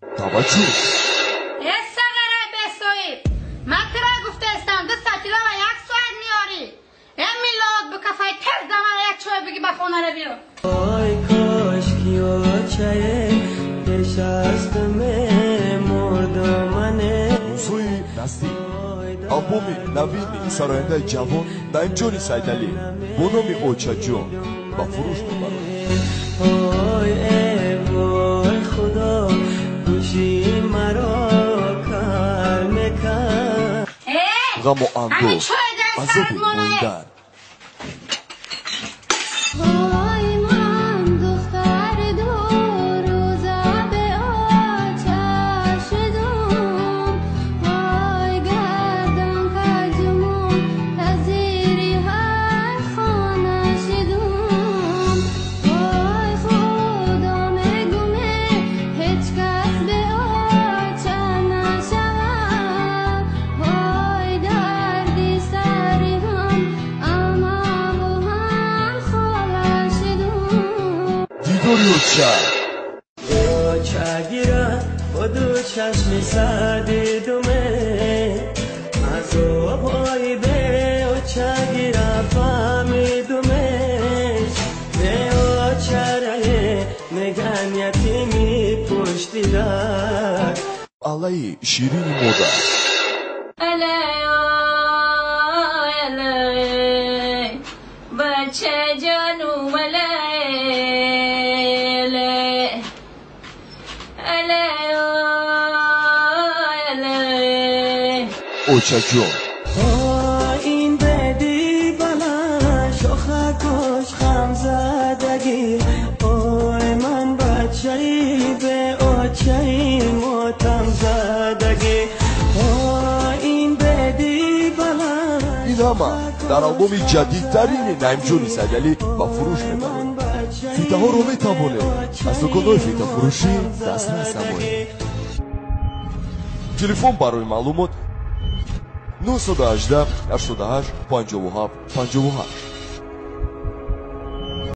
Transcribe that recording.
توجه استقره بسوید من ترا گفته استم 2 ساعتی و 1 ساعت میاری این میلاد به کفای تر زمان یک چوه بگی به خونه رو بیرو آی کاش کیو چه نشستمه مردمانه موضوعی نزدیک آلبومی نوینی سراینده جوان نعیمجان سیدعلی با نام اوچا جون با فروش میبرد. آی وای خدا گوشی مرا کار میکن غم و اندوه عذاب موندن وای من دختر 2 روزه به آتش دوم وای گردن کجمون تزیری هر خانه شدوم وای خدا میگومه هیچ کس به آتش نشود وای دردی سری هم اما با هم خواهد شدوم دیداری اوچا اوچا گیره با 2 چشم سردی دومه از آبای به اوچا گیره فهمیدومش به اوچا ره نگن یتیمی پشتی در علای شیرین مودا الی بچه جانو اوچا جون این بدی بلند شاخکش خم زدگی آی من بچه‌ای به اوچه‌ای ماتم زدگی این بدی بلند این همه در آلبوم جدیدترین نعیمجان سیدعلی با فروش میبرد. فیته ها رو میتوانه از دکان‌های فیته فروشی دسترس نمایید. تلفن برای معلومات 918 88 57 58